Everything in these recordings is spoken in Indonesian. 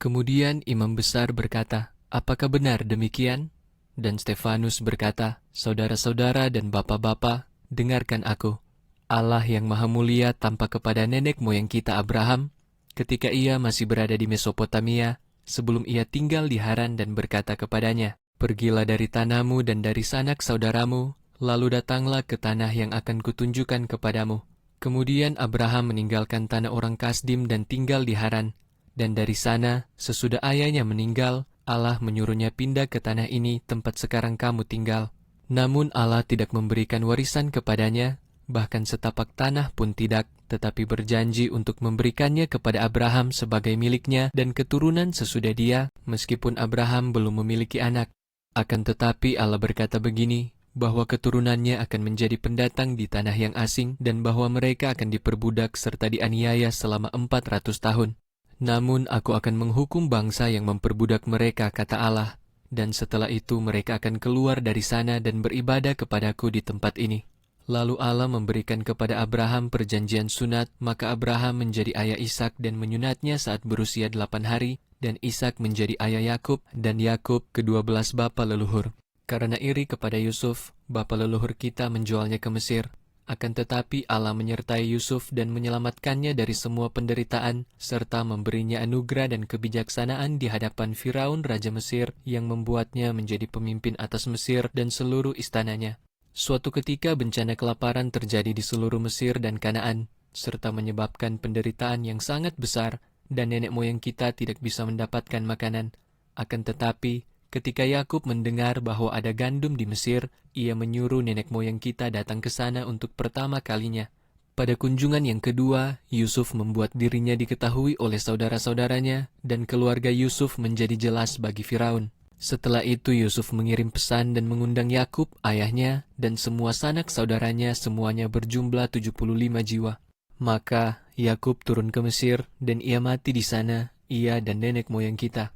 Kemudian imam besar berkata, "Apakah benar demikian?" Dan Stefanus berkata, "Saudara-saudara dan bapak-bapak, dengarkan aku. Allah yang Maha Mulia tampak kepada nenek moyang kita Abraham ketika ia masih berada di Mesopotamia, sebelum ia tinggal di Haran dan berkata kepadanya, 'Pergilah dari tanahmu dan dari sanak saudaramu, lalu datanglah ke tanah yang akan kutunjukkan kepadamu.' Kemudian Abraham meninggalkan tanah orang Kasdim dan tinggal di Haran. Dan dari sana, sesudah ayahnya meninggal, Allah menyuruhnya pindah ke tanah ini tempat sekarang kamu tinggal. Namun Allah tidak memberikan warisan kepadanya, bahkan setapak tanah pun tidak, tetapi berjanji untuk memberikannya kepada Abraham sebagai miliknya dan keturunan sesudah dia, meskipun Abraham belum memiliki anak. Akan tetapi Allah berkata begini, bahwa keturunannya akan menjadi pendatang di tanah yang asing dan bahwa mereka akan diperbudak serta dianiaya selama 400 tahun. Namun aku akan menghukum bangsa yang memperbudak mereka, kata Allah, dan setelah itu mereka akan keluar dari sana dan beribadah kepadaku di tempat ini. Lalu Allah memberikan kepada Abraham perjanjian sunat, maka Abraham menjadi ayah Ishak dan menyunatnya saat berusia 8 hari, dan Ishak menjadi ayah Yakub, dan Yakub ke-12 bapa leluhur. Karena iri kepada Yusuf, bapa leluhur kita menjualnya ke Mesir. Akan tetapi Allah menyertai Yusuf dan menyelamatkannya dari semua penderitaan, serta memberinya anugerah dan kebijaksanaan di hadapan Firaun Raja Mesir yang membuatnya menjadi pemimpin atas Mesir dan seluruh istananya. Suatu ketika bencana kelaparan terjadi di seluruh Mesir dan Kanaan, serta menyebabkan penderitaan yang sangat besar, dan nenek moyang kita tidak bisa mendapatkan makanan. Akan tetapi, ketika Yakub mendengar bahwa ada gandum di Mesir, ia menyuruh nenek moyang kita datang ke sana untuk pertama kalinya. Pada kunjungan yang kedua, Yusuf membuat dirinya diketahui oleh saudara-saudaranya, dan keluarga Yusuf menjadi jelas bagi Firaun. Setelah itu Yusuf mengirim pesan dan mengundang Yakub, ayahnya, dan semua sanak saudaranya, semuanya berjumlah 75 jiwa. Maka Yakub turun ke Mesir, dan ia mati di sana, ia dan nenek moyang kita.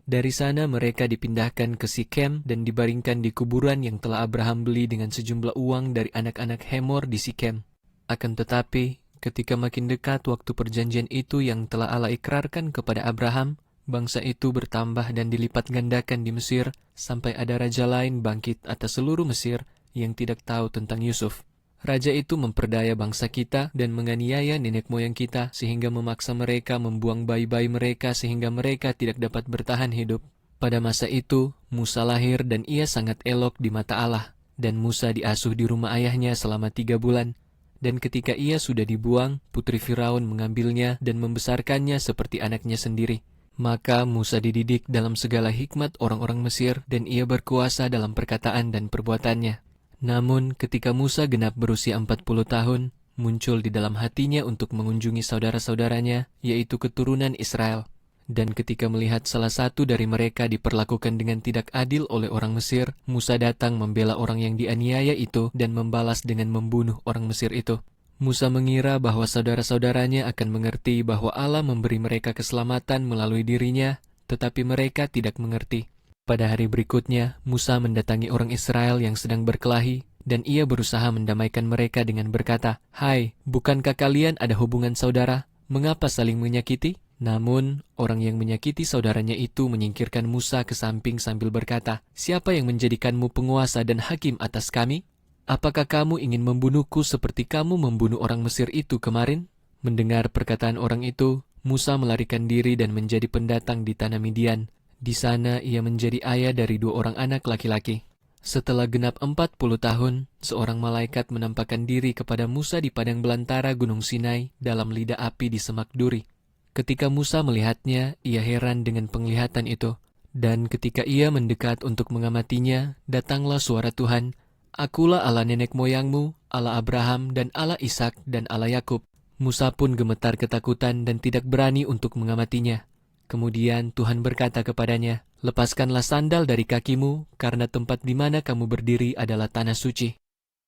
Dari sana mereka dipindahkan ke Sikem dan dibaringkan di kuburan yang telah Abraham beli dengan sejumlah uang dari anak-anak Hemor di Sikem. Akan tetapi, ketika makin dekat waktu perjanjian itu yang telah Allah ikrarkan kepada Abraham, bangsa itu bertambah dan dilipat gandakan di Mesir, sampai ada raja lain bangkit atas seluruh Mesir yang tidak tahu tentang Yusuf. Raja itu memperdaya bangsa kita dan menganiaya nenek moyang kita sehingga memaksa mereka membuang bayi-bayi mereka sehingga mereka tidak dapat bertahan hidup. Pada masa itu, Musa lahir dan ia sangat elok di mata Allah. Dan Musa diasuh di rumah ayahnya selama 3 bulan. Dan ketika ia sudah dibuang, putri Firaun mengambilnya dan membesarkannya seperti anaknya sendiri. Maka Musa dididik dalam segala hikmat orang-orang Mesir dan ia berkuasa dalam perkataan dan perbuatannya. Namun ketika Musa genap berusia 40 tahun, muncul di dalam hatinya untuk mengunjungi saudara-saudaranya, yaitu keturunan Israel. Dan ketika melihat salah satu dari mereka diperlakukan dengan tidak adil oleh orang Mesir, Musa datang membela orang yang dianiaya itu dan membalas dengan membunuh orang Mesir itu. Musa mengira bahwa saudara-saudaranya akan mengerti bahwa Allah memberi mereka keselamatan melalui dirinya, tetapi mereka tidak mengerti. Pada hari berikutnya, Musa mendatangi orang Israel yang sedang berkelahi, dan ia berusaha mendamaikan mereka dengan berkata, "Hai, bukankah kalian ada hubungan saudara? Mengapa saling menyakiti?" Namun, orang yang menyakiti saudaranya itu menyingkirkan Musa ke samping sambil berkata, "Siapa yang menjadikanmu penguasa dan hakim atas kami? Apakah kamu ingin membunuhku seperti kamu membunuh orang Mesir itu kemarin?" Mendengar perkataan orang itu, Musa melarikan diri dan menjadi pendatang di tanah Midian. Di sana ia menjadi ayah dari 2 orang anak laki-laki. Setelah genap 40 tahun, seorang malaikat menampakkan diri kepada Musa di padang belantara Gunung Sinai dalam lidah api di semak duri. Ketika Musa melihatnya, ia heran dengan penglihatan itu. Dan ketika ia mendekat untuk mengamatinya, datanglah suara Tuhan, "Akulah Allah nenek moyangmu, Allah Abraham dan Allah Ishak dan Allah Yakub." Musa pun gemetar ketakutan dan tidak berani untuk mengamatinya. Kemudian Tuhan berkata kepadanya, "Lepaskanlah sandal dari kakimu, karena tempat di mana kamu berdiri adalah tanah suci.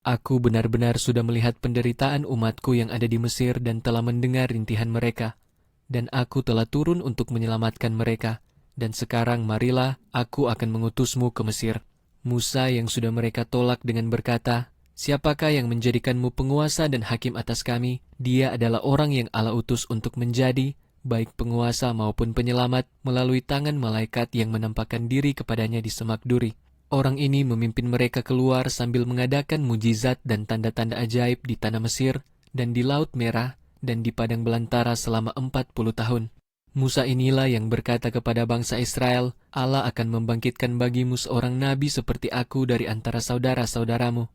Aku benar-benar sudah melihat penderitaan umatku yang ada di Mesir dan telah mendengar rintihan mereka. Dan aku telah turun untuk menyelamatkan mereka. Dan sekarang marilah, aku akan mengutusmu ke Mesir." Musa yang sudah mereka tolak dengan berkata, "Siapakah yang menjadikanmu penguasa dan hakim atas kami? Dia adalah orang yang Allah utus untuk menjadi, baik penguasa maupun penyelamat, melalui tangan malaikat yang menampakkan diri kepadanya di semak duri. Orang ini memimpin mereka keluar sambil mengadakan mujizat dan tanda-tanda ajaib di tanah Mesir dan di Laut Merah dan di padang belantara selama 40 tahun. Musa inilah yang berkata kepada bangsa Israel, Allah akan membangkitkan bagimu seorang nabi seperti aku dari antara saudara-saudaramu.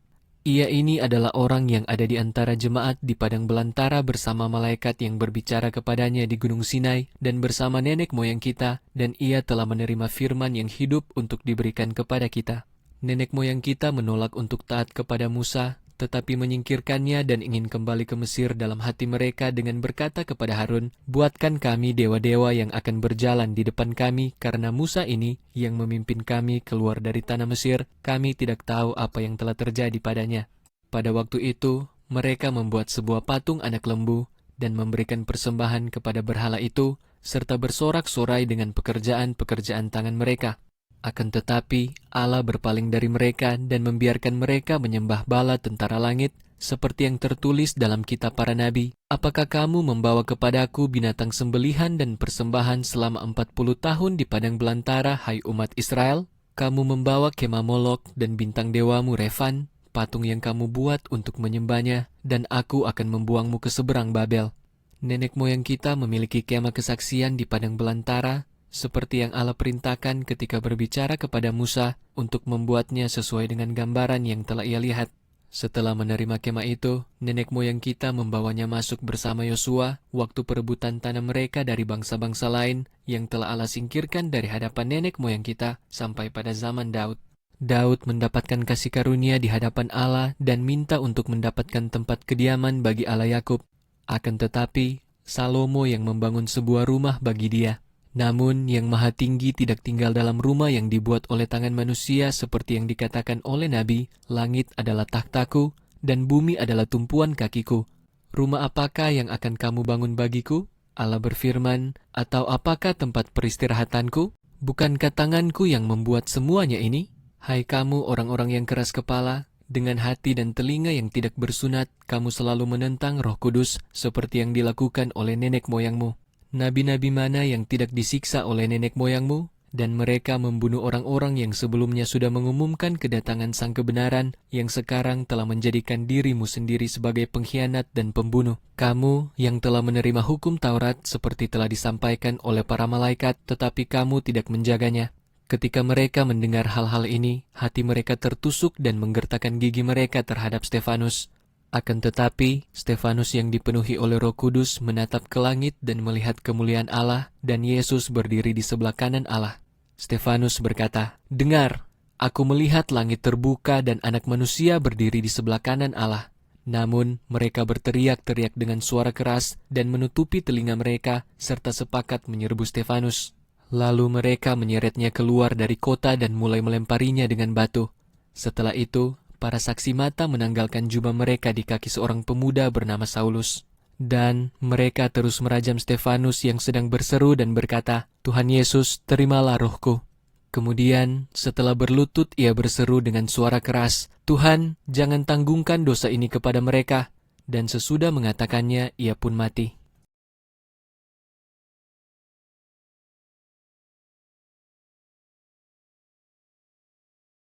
Ia ini adalah orang yang ada di antara jemaat di padang belantara bersama malaikat yang berbicara kepadanya di Gunung Sinai dan bersama nenek moyang kita, dan ia telah menerima firman yang hidup untuk diberikan kepada kita. Nenek moyang kita menolak untuk taat kepada Musa, tetapi menyingkirkannya dan ingin kembali ke Mesir dalam hati mereka dengan berkata kepada Harun, "Buatkan kami dewa-dewa yang akan berjalan di depan kami, karena Musa ini yang memimpin kami keluar dari tanah Mesir, kami tidak tahu apa yang telah terjadi padanya." Pada waktu itu, mereka membuat sebuah patung anak lembu dan memberikan persembahan kepada berhala itu, serta bersorak-sorai dengan pekerjaan-pekerjaan tangan mereka. Akan tetapi, Allah berpaling dari mereka dan membiarkan mereka menyembah bala tentara langit, seperti yang tertulis dalam kitab para nabi. Apakah kamu membawa kepadaku binatang sembelihan dan persembahan selama 40 tahun di padang belantara, hai umat Israel? Kamu membawa kemah Molok dan bintang dewamu Refan, patung yang kamu buat untuk menyembahnya, dan aku akan membuangmu ke seberang Babel. Nenek moyang kita memiliki kemah kesaksian di padang belantara, seperti yang Allah perintahkan ketika berbicara kepada Musa untuk membuatnya sesuai dengan gambaran yang telah ia lihat. Setelah menerima kemah itu, nenek moyang kita membawanya masuk bersama Yosua waktu perebutan tanah mereka dari bangsa-bangsa lain yang telah Allah singkirkan dari hadapan nenek moyang kita sampai pada zaman Daud. Daud mendapatkan kasih karunia di hadapan Allah dan minta untuk mendapatkan tempat kediaman bagi Allah Yakub. Akan tetapi, Salomo yang membangun sebuah rumah bagi dia. Namun, yang Maha Tinggi tidak tinggal dalam rumah yang dibuat oleh tangan manusia seperti yang dikatakan oleh Nabi, "Langit adalah takhtaku, dan bumi adalah tumpuan kakiku. Rumah apakah yang akan kamu bangun bagiku?" Allah berfirman, "Atau apakah tempat peristirahatanku? Bukankah tanganku yang membuat semuanya ini? Hai kamu orang-orang yang keras kepala, dengan hati dan telinga yang tidak bersunat, kamu selalu menentang Roh Kudus seperti yang dilakukan oleh nenek moyangmu. Nabi-nabi mana yang tidak disiksa oleh nenek moyangmu? Dan mereka membunuh orang-orang yang sebelumnya sudah mengumumkan kedatangan sang kebenaran, yang sekarang telah menjadikan dirimu sendiri sebagai pengkhianat dan pembunuh. Kamu yang telah menerima hukum Taurat seperti telah disampaikan oleh para malaikat, tetapi kamu tidak menjaganya." Ketika mereka mendengar hal-hal ini, hati mereka tertusuk dan menggertakkan gigi mereka terhadap Stefanus. Akan tetapi, Stefanus yang dipenuhi oleh Roh Kudus menatap ke langit dan melihat kemuliaan Allah, dan Yesus berdiri di sebelah kanan Allah. Stefanus berkata, "Dengar, aku melihat langit terbuka dan Anak Manusia berdiri di sebelah kanan Allah." Namun, mereka berteriak-teriak dengan suara keras dan menutupi telinga mereka, serta sepakat menyerbu Stefanus. Lalu mereka menyeretnya keluar dari kota dan mulai melemparinya dengan batu. Setelah itu, para saksi mata menanggalkan jubah mereka di kaki seorang pemuda bernama Saulus. Dan mereka terus merajam Stefanus yang sedang berseru dan berkata, "Tuhan Yesus, terimalah rohku." Kemudian, setelah berlutut ia berseru dengan suara keras, "Tuhan, jangan tanggungkan dosa ini kepada mereka." Dan sesudah mengatakannya, ia pun mati.